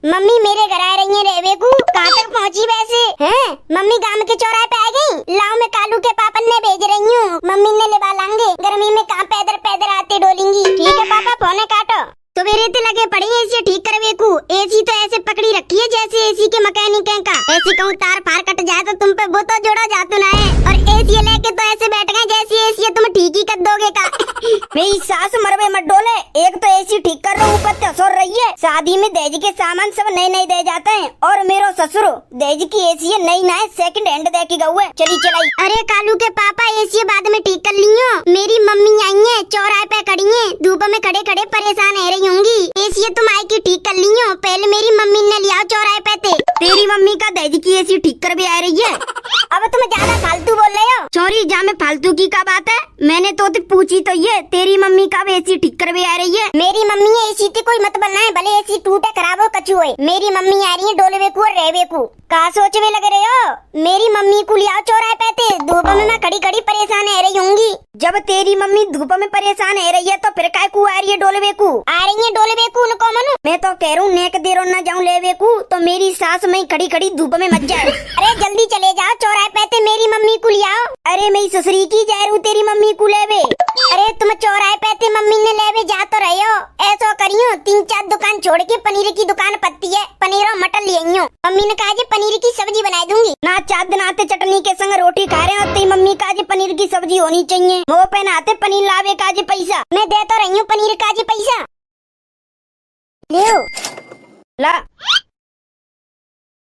Mummy मेरे घर आ रही है रेवे को। कहाँ तक पहुँची वैसे हैं? मम्मी गांव के चौराहे पे आ गई। लाओ मैं कालू के पापा ने भेज रही हूँ। मम्मी ने लेवा लांगे। गर्मी में कहाँ पैदल पैदल आते डोलेंगी। ठीक है पापा फोने काटो। तो मेरे ते लगे पड़े एसी ठीक करवे को। एसी तो ऐसे पकड़ी रखी है जैसे एसी के मैकेनिक का। ऐसी कहूँ तार फार कट जाए तो तुम पे वो तो जोड़ा जातु ना है। और एसी लेके तो ऐसे बैठ गए जैसे एसी तुम ठीक ही कर दोगे का। मेरी सास मरवे मत डोले। एक तो एसी ठीक कर रहा हूँ, ऊपर तो सो रही है। शादी में दहेज के सामान सब नए नए दे जाते हैं। और मेरा ससुर दहेज की एसी है नई नए सेकंड हैंड दे के गए। चली चलाई। अरे कालू के पापा एसी बाद में ठीक कर लियो। मेरी मम्मी आई है चौराहे पे खड़ी है। धूप में खड़े खड़े परेशान है रही होंगी। एसी तुम आई की ठीक कर लियो। पहले मेरी मम्मी ने लिया चौराहे पे थे। तेरी मम्मी का दहेज की एसी ठीक कर भी आ रही है। अब तुम ज्यादा फालतू बोल रहे हो। सॉरी जा में फालतू की क्या बात है। मैंने तो पूछी तो ये तेरी मम्मी का एसी ठीक कर भी आ रही है। मेरी मम्मी एसी थी कोई मत बनना है। भले एसी टूटे खराब हो कचू है। मेरी मम्मी आ रही है डोलवे को और रेवे को। कहा सोचने लग रहे हो। मेरी मम्मी को लिया चौराहे पे थे। धूप में मैं खड़ी खड़ी परेशान है रही होंगी। जब तेरी मम्मी धूप में परेशान है रही है तो फिर काय को आ रही है डोलवे को। आ रही है डोलवे को उनको मनु। मैं तो कह रहा हूँ नेक देर न जाऊँ लेवे को तो मेरी सास में खड़ी खड़ी धूप में मत जाए। अरे जल्दी चले जाओ चौराहे पे थे मेरी मम्मी को लियाओ। अरे मेरी ससुरी की जा रही हूँ तेरी मम्मी को लेवे। अरे तुम चौराहे पे थे मम्मी ने लेवे जा तो रहे हो। ऐसा करियो 3-4 दुकान छोड़ के पनीर की दुकान पत्ती है। पनीर और मटन ले आई हूँ। मम्मी ने कहा पनीर की सब्जी बना दूंगी। ना चाँद नाते चटनी के संग रोटी खा रहे हो। तेरी मम्मी का पनीर की सब्जी होनी चाहिए। वो पे नाते पनीर लावे का पैसा मैं दे तो रही हूँ। पनीर का पैसा ले ला।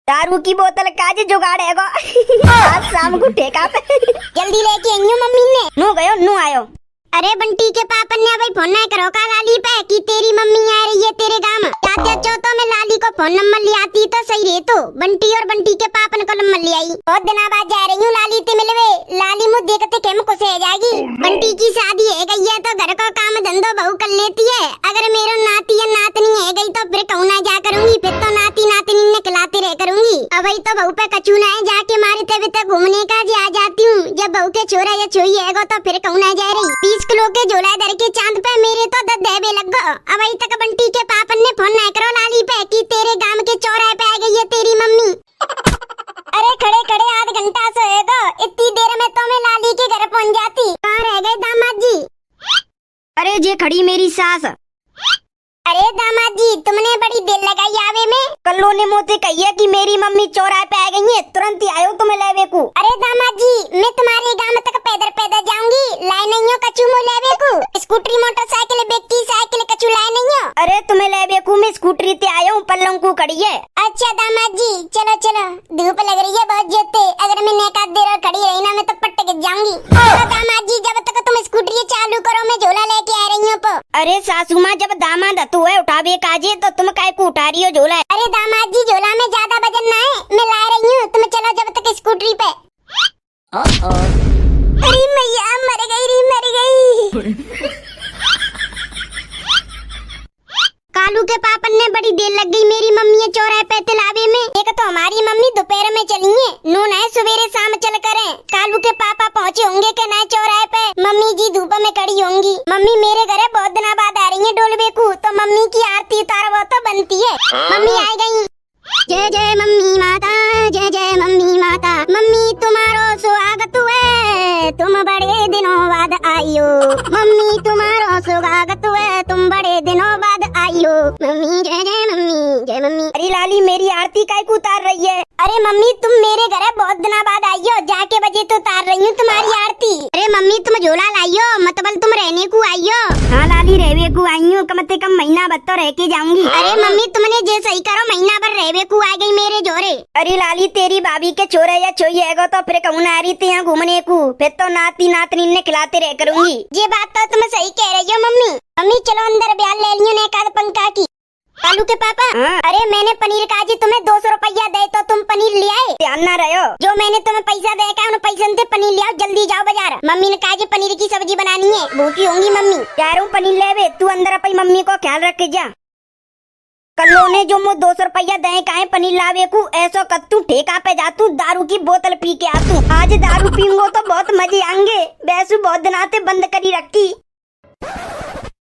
दारू की बोतल काज जुगाड़ है आज शाम को ठेका पे। जल्दी लेके आई हूँ मम्मी ने। नो गयो नो आयो। अरे बंटी के पापा ने भाई फोन नहीं करो का लाली पे कि तेरी मम्मी आ रही है तेरे गांव। चाचा चौथा में लाली को फोन नंबर ले आती तो सही रहे। तो बंटी और बंटी के पापा ने को नंबर ले आई। बहुत दिन बाद जा रही हूँ लाली ते मिलवे। लाली मुझे देखते केम खुश हो जाएगी। बंटी की शादी है गई है तो घर का काम धंधो बहू कर लेती है। अगर मेरा नाती या नातनी है गई तो फिर कहूँ ना जा करूंगी। फिर तो नाती नातनी ने खिलाती रह करूंगी। अब ही तो बहू पे कचू ना है जाके मारे तभी तक घूमने का जी आ जाती हूँ। जब बहू के छोरा या छोई है तो फिर कहूँ ना जा रही। 20 किलो के झोला दर के चांद पे मेरे तो दबे लग गो। अब अभी तक बंटी के पापन ने फोन नहीं करो लाली पे कि तेरे गांव के चौराहे पे आ गई है तेरी मम्मी। अरे खड़े खड़े आध घंटा सोएगा। इतनी देर में तो मैं लाली के घर पहुंच जाती। कहाँ रह गए दामाद जी? अरे जे खड़ी मेरी सास। अरे दामाद जी तुमने बड़ी देर लगाई आवे में। कल्लो ने मोते कही है कि मेरी मम्मी चौराहे पे आ गई है। तुरंत ही आयो तुम्हें लेवे को। अरे दामाद जी मैं तुम्हारे गांव तक पैदल पैदल जाऊंगी। लाए नहीं हो कचू मो लेवे को। स्कूटरी मोटरसाइकिल बेटी साइकिल कचू लाए नहीं हो। अरे तुम्हें लेवे को मैं स्कूटरी ते आयो हूँ। पल्लों को खड़ी है। अच्छा दामाद जी चलो चलो। धूप लग रही है बहुत जोते। अगर मैं नेकात देर और खड़ी रही ना मैं तो पट्टे गिर जाऊंगी। दामाद जी जब तक तुम स्कूटरी चालू करो मैं झोला लेके आ रही हूँ। अरे सासू माँ जब दामाद तू है उठावे काजे तो तुम काय को उठा रही हो झोला? अरे दामाद जी झोला में ज्यादा वजन ना है। मैं ला रही हूँ। तुम चलो जब तक स्कूटरी पे। अरे मैया मर गई। कालू के पापन ने बड़ी देर लग गई मेरी मम्मी चौराहे पे तिलावे में। एक तो हमारी मम्मी दोपहर में चली है। नून है सवेरे शाम चल करें। कालू के पापा पहुँचे होंगे के नए चौराहे पे। मम्मी जी धूप में खड़ी होंगी। मम्मी मेरे घर बहुत दिन बाद आ रही है डोलवे को तो मम्मी की आरती उतार वो तो बनती है। मम्मी आ गई। जय जय मम्मी माता जय जय मम्मी माता। मम्मी तुम्हारो स्वागत है तुम बड़े दिनों बाद आइयो। मम्मी तुम्हारो स्वागत है तुम बड़े दिनों बाद आइयो। मम्मी जय जय मम्मी जय मम्मी। अरे लाली मेरी आरती काय को उतार रही है? अरे मम्मी तुम मेरे घर बहुत दिनों बाद आइयो। जाके बजे तो उतार रही हूँ तुम्हारी आरती। अरे मम्मी तुम झोला लाइयो मतलब तुम रहने को आइयो। हाँ लाली रहवे को आई हूँ। कम से कम महीना भर तो रह के जाऊंगी। अरे मम्मी तुमने जे सही करो महीना भर रहवे को आ गई मेरे जोरे। अरे लाली तेरी भाभी के छोरा या छोई है तो फिर कहूँ ना आ रही थी यहाँ घूमने को। फिर तो नाती नातनी ने खिलाते रह करूंगी। ये बात तो तुम सही कह रही हो मम्मी। मम्मी चलो अंदर ब्याह ले लियो ने काद पंखा की। कालू के पापा अरे मैंने पनीर काजी तुम्हें 200 रुपया दे तो तुम पनीर ले आए। ध्यान ना रहो। जो मैंने तुम्हें पैसा दे का उन पैसे से पनीर ले आओ। जल्दी जाओ बाजार। मम्मी ने कहा पनीर की सब्जी बनानी है। भूखी होंगी मम्मी। जा रहा हूँ पनीर ले। तू अंदर अपनी मम्मी को ख्याल रख के जा। कल्लो ने जो मुझे 200 रुपया दे का पनीर लावे को ऐसा कर तू ठेका पे जा तू दारू की बोतल पी के आ तू। आज दारू पीऊंगो तो बहुत मजे आएंगे। वैसे बहुत दिन आते बंद करी रखी।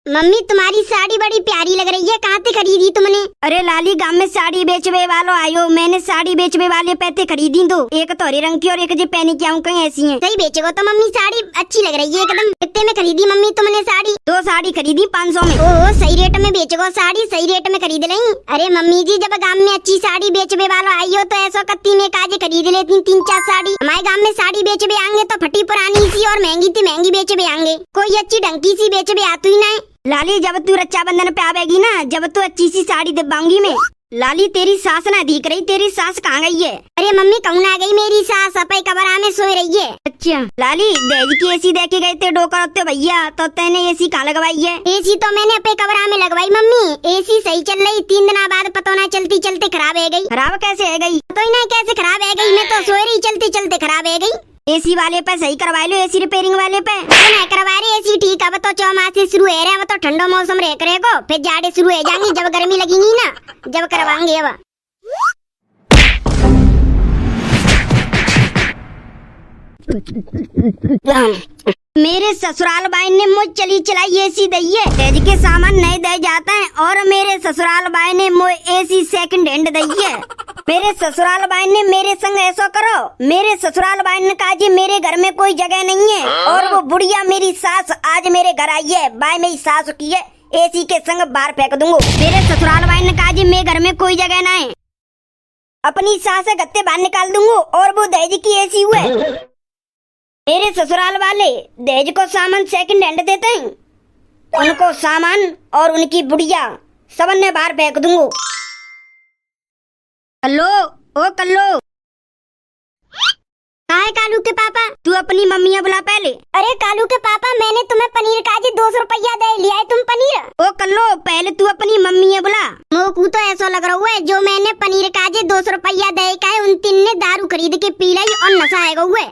मम्मी तुम्हारी साड़ी बड़ी प्यारी लग रही है, कहाँ से खरीदी तुमने? अरे लाली, गांव में साड़ी बेचवे वालों आयो, मैंने साड़ी बेचवे वाले पैसे खरीदी दो, एक तो हरे रंग की और एक जी पहनी क्या हूँ कहीं ऐसी है। सही बेचेगो तो मम्मी, साड़ी अच्छी लग रही है एकदम। कितने में खरीदी मम्मी तुमने साड़ी? 2 साड़ी खरीदी 500 में। ओह, सही रेट में बेचेगो साड़ी, सही रेट में खरीद लें। अरे मम्मी जी, जब गांव में अच्छी साड़ी बेचवे वालों आई हो तो ऐसा कत्ती में काजे खरीद लेती 3-4 साड़ी। हमारे गांव में साड़ी बेचवे आएंगे तो फटी पुरानी सी और महंगी थी महंगी बेचवे आएंगे, कोई अच्छी ढंकी सी बेचवे आती ही नहीं। लाली, जब तू रक्षाबंधन पे आवेगी ना, जब तू अच्छी सी साड़ी दिलवाऊंगी मैं। लाली, तेरी सास ना दिख रही, तेरी सास कहाँ गई है? अरे मम्मी, कहूँ आ गई मेरी सास, अपने कमरा में सोई रही है। अच्छा लाली, दहेज की एसी देके गए थे डोकर होते भैया, तो तेने एसी कहाँ लगवाई है? एसी तो मैंने अपने कमरा में लगवाई मम्मी, एसी सही चल रही, 3 दिन बाद पता ना चलती चलते खराब है गई। खराब कैसे है गई? तो ना कैसे खराब है गई, मैं तो सोई रही चलते चलते खराब है गई। एसी वाले पे सही करवा लो, एसी रिपेयरिंग वाले पे नहीं करवा रही एसी ठीक। अब तो 4 माह से शुरू है रहे, अब तो ठंडो मौसम रह करेगो, फिर जाड़े शुरू हो जाएंगी, जब गर्मी लगेगी ना जब करवाएंगे। अब मेरे ससुराल भाई ने मुझ चली चलाई एसी दी है, दहेज के सामान नहीं दे जाता है, और मेरे ससुराल भाई ने मुझ एसी सेकंड हैंड दी है। मेरे ससुराल भाई ने मेरे संग ऐसा करो, मेरे ससुराल भाई ने कहा जी मेरे घर में कोई जगह नहीं है, और वो बुढ़िया मेरी सास आज मेरे घर आई है, भाई मेरी सास की है, एसी के संग बाहर फेंक दूंगा। मेरे ससुराल भाई ने कहा जी मेरे घर में कोई जगह ना है, अपनी सास से गत्ते बाहर निकाल दूंगा, और वो दहेज की एसी हुए। मेरे ससुराल वाले दहेज को सामान सेकंड हैंड देते हैं, उनको सामान और उनकी बुढ़िया सबने बाहर फेंक दूंगा। कल्लो, ओ कल्लो, कहाँ है कालू के पापा? तू अपनी मम्मी बुला पहले। अरे कालू के पापा, मैंने तुम्हें पनीर का जी 200 रुपया दे लिया है, तुम पनीर। ओ कल्लो, पहले तू अपनी मम्मी बुला। मोकू तो ऐसा लग रहा है जो मैंने पनीर का जी 200 रुपया दे का है, उन 3 ने दारू खरीद के पी ली और नशा आएगा हुए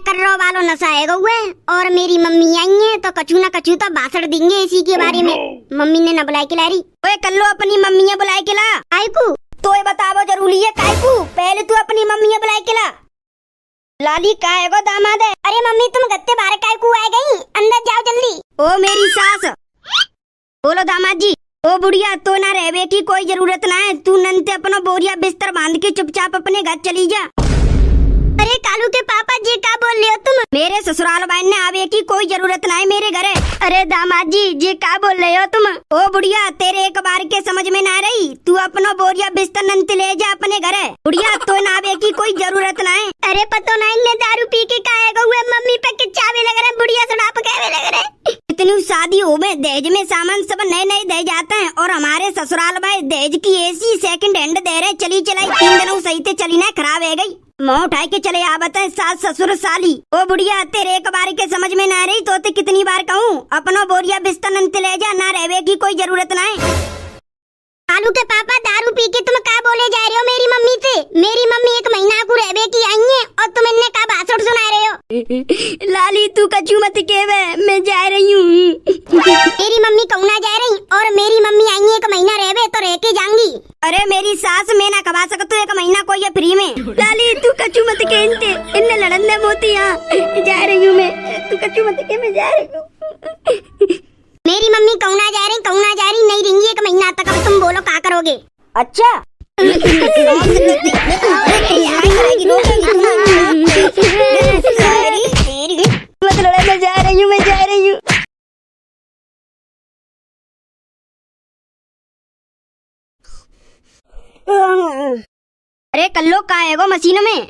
कर्रो वालों नशा आएगा हुए, और मेरी मम्मी आई है तो कछु न कछु तो भाषण देंगे इसी के बारे में। मम्मी ने न बुलाई के ला रही। ओए कल्लो, अपनी मम्मी बुलाए के ला। आईकू तो ये बताओ जरूरी है कायकू, पहले तू अपनी मम्मी बुलाए के ला। लाली का है वो दामाद है? अरे मम्मी, तुम गत्ते बाहर कायकू आ गई, अंदर जाओ जल्दी। ओ मेरी सास, बोलो दामाद जी। ओ बुढ़िया, तो ना रहने की कोई जरूरत ना है, तू नंते अपना बोरिया बिस्तर बांध के चुपचाप अपने घर चली जा। अरे कालू के पापा जी, क्या बोल रहे हो तुम? मेरे ससुराल भाई ने आवे की कोई जरूरत ना है मेरे घर। अरे दामाद जी, जी क्या बोल रहे हो तुम? ओ बुढ़िया, तेरे एक बार के समझ में ना रही, तू अपना बोरिया बिस्तर नंते ले जा अपने घर। बुढ़िया, तो ना आवे की कोई जरूरत ना है। अरे पता नहीं इन्हें दारू पी के काएगा हुए, मम्मी पे किच्चावे लग रहे, बुढ़िया सड़ाप कहवे लग रहे। इतनी शादी हो में दहेज में सामान सब नए नए दे जाते हैं, और हमारे ससुराल भाई दहेज की एसी सेकंड हैंड दे रहे, चली चलाई 3 दिनों सही से चली ना, खराब है गई, मुँह उठाए के चले आ बताए सास ससुर साली। ओ बुढ़िया, तेरे एक बार के समझ में ना रही तो कितनी बार कहूँ, अपना बोरिया बिस्तर नंते ले जा, ना रहने की कोई जरूरत ना है। कालू के पापा, दारू पी के तुम क्या बोले जा रहे हो मेरी मम्मी से? मेरी मम्मी 1 महीना को रहने की आई है और तुम इन्हें क्या भाषण सुना रहे हो? लाली, तू कचू मत केवे, मैं जा रही हूँ। मेरी मम्मी कहूँ ना जा रही, और मेरी मम्मी आई है 1 महीना रहवे तो रह के जाऊंगी। अरे मेरी सास, मैं ना कमा सकती 1 महीना कोई है फ्री में। लाली, तू कचू मत के, इन्ने लड़न दे मोती, यहाँ जा रही हूँ मैं, तू कचू मत के, मैं जा रही हूँ। मेरी मम्मी कहूँ ना जा रही नहीं रहेंगी 1 महीना तक। अब तुम बोलो क्या करोगे? अच्छा मत लड़ा, मैं जा रही हूँ, मैं जा रही हूँ। अरे कल्लो, का है वो मशीन में?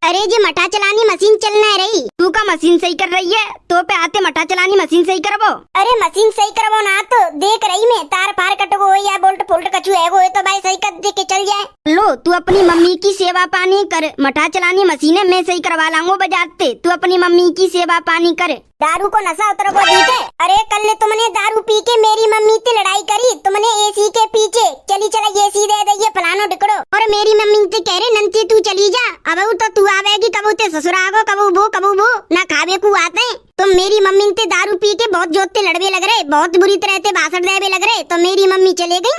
अरे जी मठा चलानी मशीन चलना है रही। तू का मशीन सही कर रही है, तो पे आते मठा चलानी मशीन सही करवो। अरे मशीन सही करवो ना तो देख रही मैं, तार पार कटगो या बोल्ट फोल्ट कछु है वो तो भाई सही कर दे के चल जाए। लो, तू अपनी मम्मी की सेवा पानी कर, मठा चलानी मशीन है मैं सही करवा लाऊंगा बाजार से, तू अपनी मम्मी की सेवा पानी कर। दारू को नशा उतर को दीजिए। अरे कल तुमने दारू पी के मेरी मम्मी से लड़ाई करी, तुमने एसी के पीछे चली चला एसी दे दे फलानो ढिकड़ो, और मेरी मम्मी से कह रहे नंती तू चली जा, अब तो तू आवेगी कबू ते ससुरागो कबू वो ना खावे को आते। तुम मेरी मम्मी से दारू पी के बहुत जोते लड़वे लग रहे, बहुत बुरी तरह से भाषण देवे लग रहे, तो मेरी मम्मी चले गई।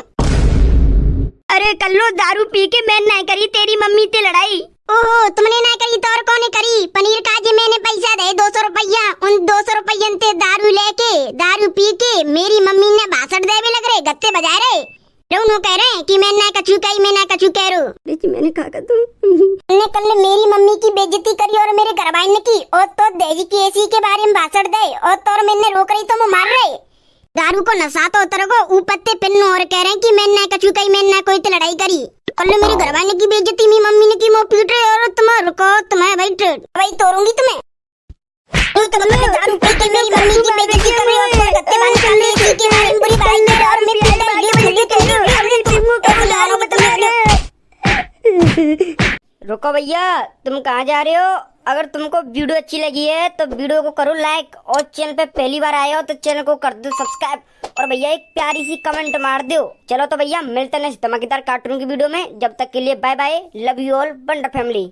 अरे कल्लो, दारू पी के मैं नहीं करी तेरी मम्मी से लड़ाई, ओहो, तुमने ना करी तो और कौन करी? पनीर का जी मैंने पैसा दे 200 रुपया, उन 200 रुपया ते दारू लेके दारू पी के मेरी मम्मी ने भाषण दे भी लग रहे, गत्ते बजा रहे, दोनों कह रहे कि मैं ना कछु कही, मैं ना कछु कह रू। मैंने कहा कर तुम ने कल मेरी मम्मी की बेइज्जती करी और मेरे घर वाले की, और तो देजी की एसी के बारे में भाषण दे और तो मैंने रोक रही तो मैं मार रहे। दारू को नशा तो उतर को ऊपत्ते पिन्नो और कह रहे कि मैं ना कछु कही, मैं ना कोई तो लड़ाई करी। कल मेरे घर वाले की बेइज्जती मेरी मम्मी ने की, मैं पीट रहे और तुम रुको, तुम्हें भाई तोड़ूंगी तुम्हें। तो दारू पी के मेरी मम्मी की बेइज्जती कर रही हो और गत्ते बात कर रही है कि बारे में बुरी बात कर रही और मैं पीट रुको भैया, तुम कहाँ जा रहे हो? अगर तुमको वीडियो अच्छी लगी है तो वीडियो को करो लाइक, और चैनल पे पहली बार आए हो तो चैनल को कर दो सब्सक्राइब, और भैया एक प्यारी सी कमेंट मार दो। चलो तो भैया मिलते हैं नेक्स्ट धमाकेदार कार्टून की वीडियो में, जब तक के लिए bye bye, love you all, wonder family.